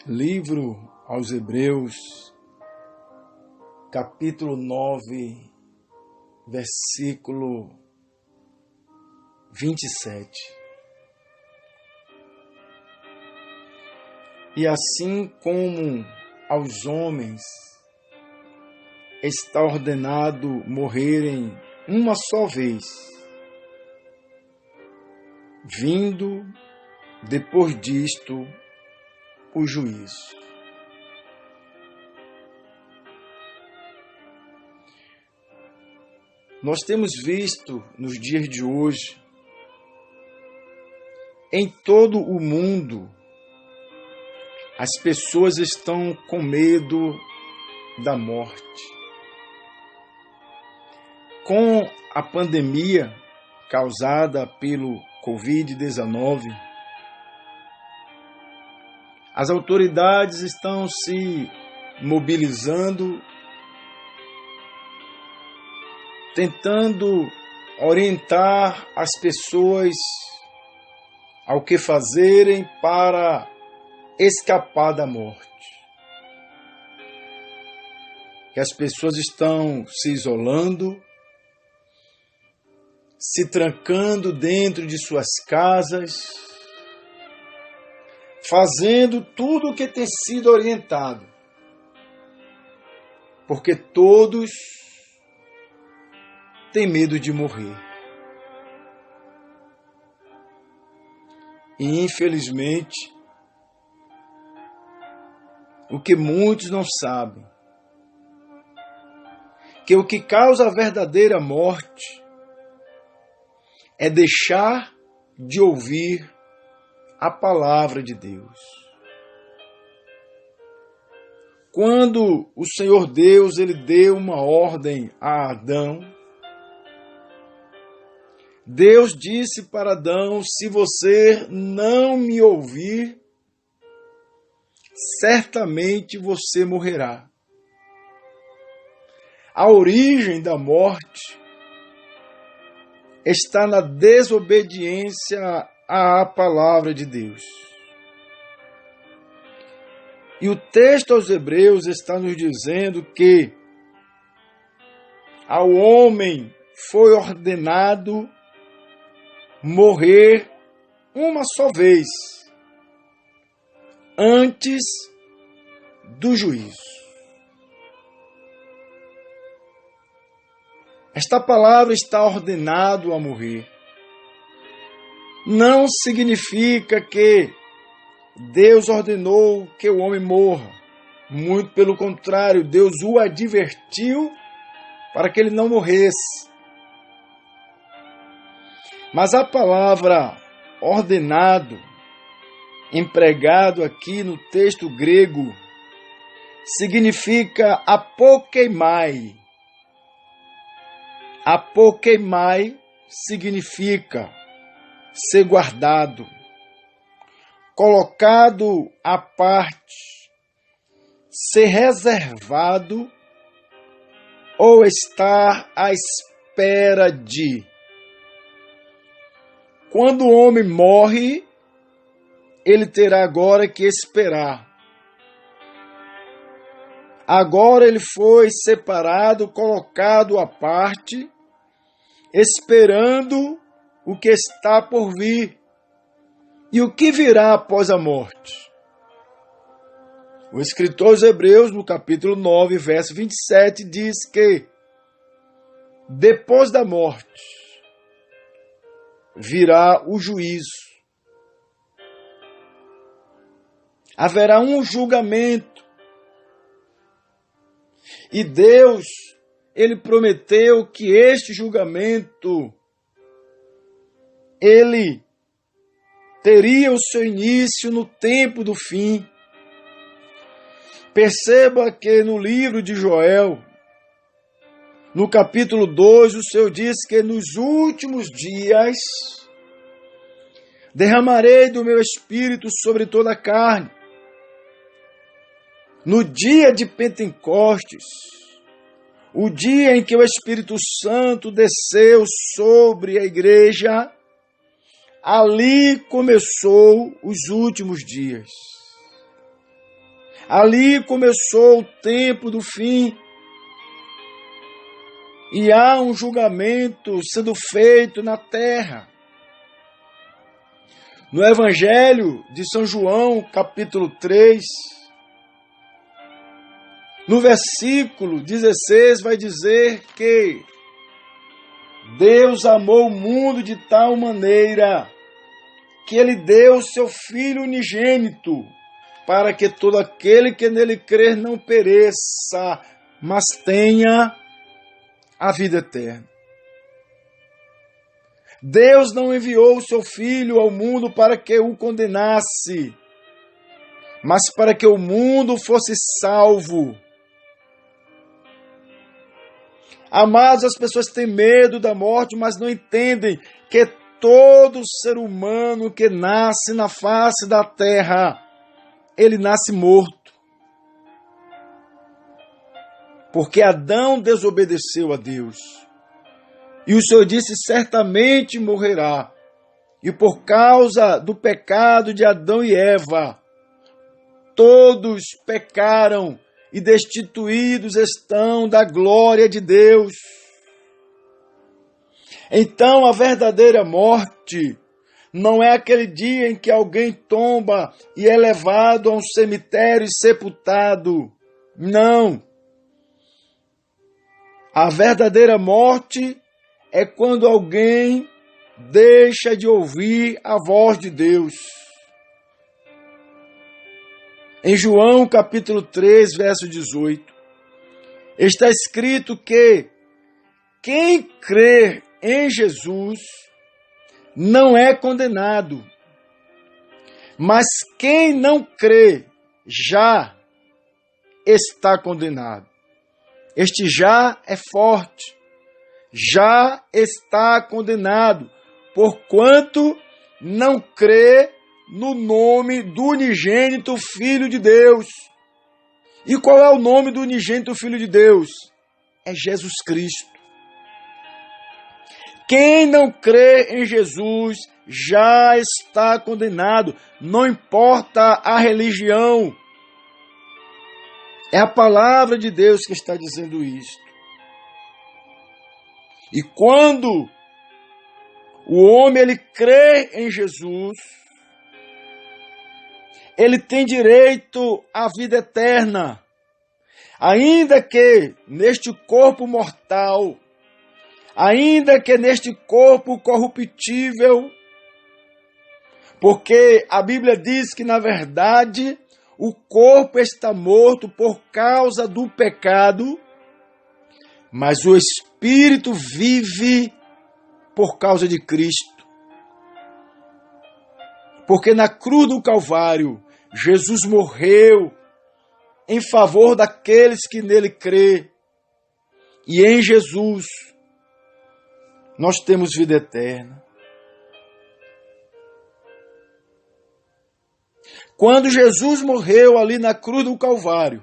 Livro aos Hebreus, capítulo 9, versículo 27. E assim como aos homens está ordenado morrerem uma só vez, vindo depois disto o juízo. Nós temos visto nos dias de hoje, em todo o mundo, as pessoas estão com medo da morte. Com a pandemia causada pelo Covid-19, as autoridades estão se mobilizando, tentando orientar as pessoas ao que fazerem para escapar da morte. Que as pessoas estão se isolando, se trancando dentro de suas casas, fazendo tudo o que tem sido orientado, porque todos têm medo de morrer. E infelizmente, o que muitos não sabem, que o que causa a verdadeira morte é deixar de ouvir a palavra de Deus. Quando o Senhor Deus ele deu uma ordem a Adão, Deus disse para Adão: se você não me ouvir, certamente você morrerá. A origem da morte está na desobediência à palavra de Deus. E o texto aos Hebreus está nos dizendo que ao homem foi ordenado morrer uma só vez antes do juízo. Esta palavra está ordenado a morrer. Não significa que Deus ordenou que o homem morra. Muito pelo contrário, Deus o advertiu para que ele não morresse. Mas a palavra ordenado, empregado aqui no texto grego, significa apokeimai. Apokeimai significa ser guardado, colocado à parte, ser reservado ou estar à espera de. Quando o homem morre, ele terá agora que esperar. Agora ele foi separado, colocado à parte, esperando o que está por vir e o que virá após a morte. O escritor aos Hebreus, no capítulo 9, verso 27, diz que depois da morte virá o juízo. Haverá um julgamento. E Deus, ele prometeu que este julgamento ele teria o seu início no tempo do fim. Perceba que no livro de Joel, no capítulo 2, o Senhor diz que nos últimos dias derramarei do meu espírito sobre toda a carne. No dia de Pentecostes, o dia em que o Espírito Santo desceu sobre a igreja, ali começou os últimos dias. Ali começou o tempo do fim. E há um julgamento sendo feito na terra. No Evangelho de São João, capítulo 3, no versículo 16, vai dizer que Deus amou o mundo de tal maneira que Ele deu seu Filho unigênito, para que todo aquele que nele crer não pereça, mas tenha a vida eterna. Deus não enviou o seu Filho ao mundo para que o condenasse, mas para que o mundo fosse salvo. Amados, as pessoas têm medo da morte, mas não entendem que todo ser humano que nasce na face da terra, ele nasce morto. Porque Adão desobedeceu a Deus. E o Senhor disse, certamente morrerá. E por causa do pecado de Adão e Eva, todos pecaram e destituídos estão da glória de Deus. Então a verdadeira morte não é aquele dia em que alguém tomba e é levado a um cemitério e sepultado. Não. A verdadeira morte é quando alguém deixa de ouvir a voz de Deus. Em João capítulo 3, verso 18, está escrito que quem crer em Jesus não é condenado, mas quem não crê já está condenado. Este já é forte, já está condenado, porquanto não crê no nome do unigênito Filho de Deus. E qual é o nome do unigênito Filho de Deus? É Jesus Cristo. Quem não crê em Jesus já está condenado, não importa a religião. É a palavra de Deus que está dizendo isto. E quando o homem ele crê em Jesus, ele tem direito à vida eterna, ainda que neste corpo mortal, ainda que neste corpo corruptível, porque a Bíblia diz que, na verdade, o corpo está morto por causa do pecado, mas o espírito vive por causa de Cristo. Porque na cruz do Calvário, Jesus morreu em favor daqueles que nele crê. E em Jesus nós temos vida eterna. Quando Jesus morreu ali na cruz do Calvário,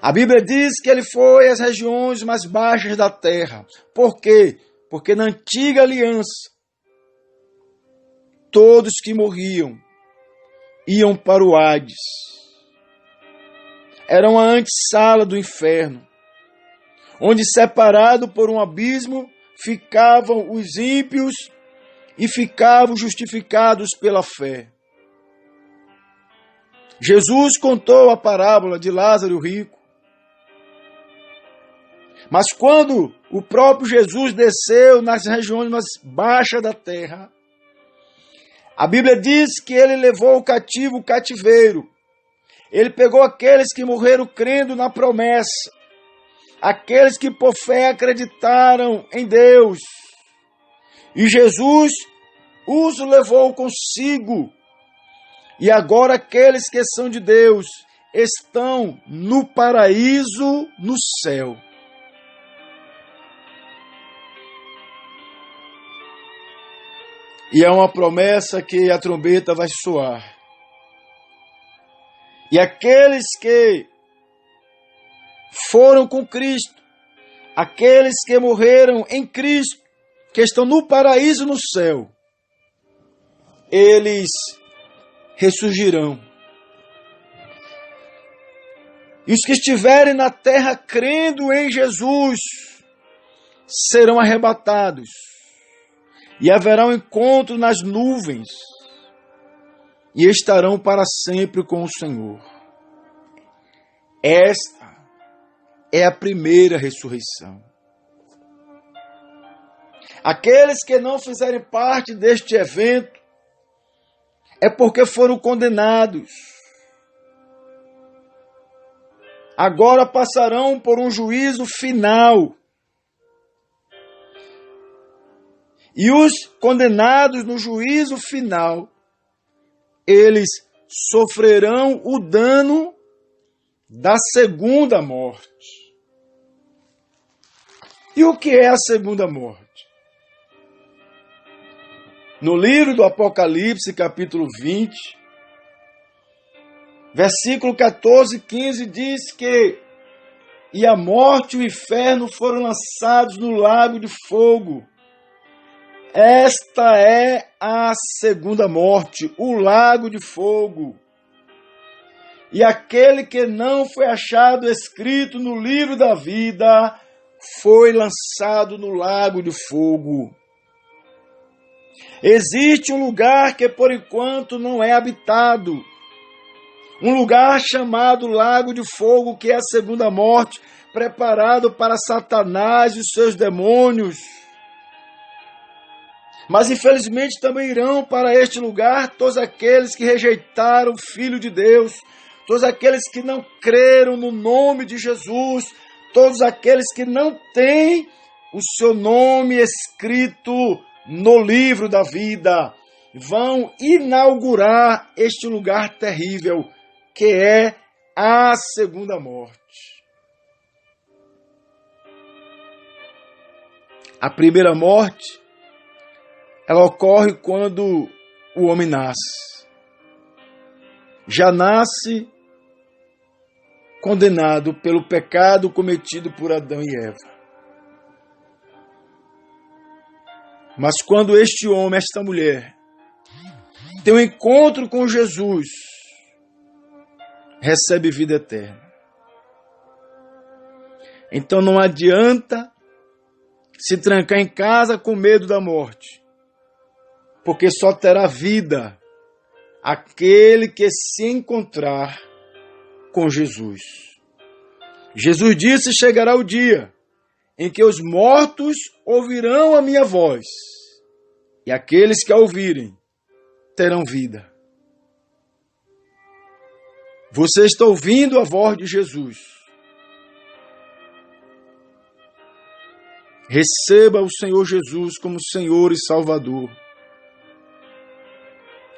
a Bíblia diz que ele foi às regiões mais baixas da terra. Por quê? Porque na antiga aliança, todos que morriam iam para o Hades. Era uma antessala do inferno, onde separado por um abismo ficavam os ímpios e ficavam justificados pela fé. Jesus contou a parábola de Lázaro e o rico. Mas quando o próprio Jesus desceu nas regiões mais baixas da terra, a Bíblia diz que ele levou o cativo o cativeiro. Ele pegou aqueles que morreram crendo na promessa, aqueles que por fé acreditaram em Deus. E Jesus os levou consigo. E agora aqueles que são de Deus estão no paraíso, no céu. E é uma promessa que a trombeta vai soar. E aqueles que foram com Cristo, aqueles que morreram em Cristo, que estão no paraíso, no céu, eles ressurgirão. E os que estiverem na terra crendo em Jesus serão arrebatados. E haverá um encontro nas nuvens. E estarão para sempre com o Senhor. Esta é a primeira ressurreição. Aqueles que não fizerem parte deste evento é porque foram condenados. Agora passarão por um juízo final. E os condenados no juízo final, eles sofrerão o dano da segunda morte. E o que é a segunda morte? No livro do Apocalipse, capítulo 20, versículo 14 e 15, diz que e a morte e o inferno foram lançados no lago de fogo. Esta é a segunda morte, o lago de fogo. E aquele que não foi achado escrito no livro da vida foi lançado no lago de fogo. Existe um lugar que por enquanto não é habitado. Um lugar chamado Lago de Fogo, que é a segunda morte, preparado para Satanás e os seus demônios. Mas infelizmente também irão para este lugar todos aqueles que rejeitaram o Filho de Deus, todos aqueles que não creram no nome de Jesus, todos aqueles que não têm o seu nome escrito no livro da vida, vão inaugurar este lugar terrível, que é a segunda morte. A primeira morte, ela ocorre quando o homem nasce. Já nasce condenado pelo pecado cometido por Adão e Eva. Mas quando este homem, esta mulher, tem um encontro com Jesus, recebe vida eterna. Então não adianta se trancar em casa com medo da morte, porque só terá vida aquele que se encontrar com Jesus. Jesus disse: chegará o dia em que os mortos ouvirão a minha voz, e aqueles que a ouvirem terão vida. Você está ouvindo a voz de Jesus. Receba o Senhor Jesus como Senhor e Salvador,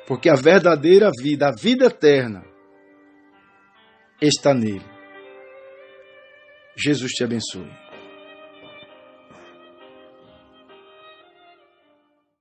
porque a verdadeira vida, a vida eterna, está nele. Jesus te abençoe.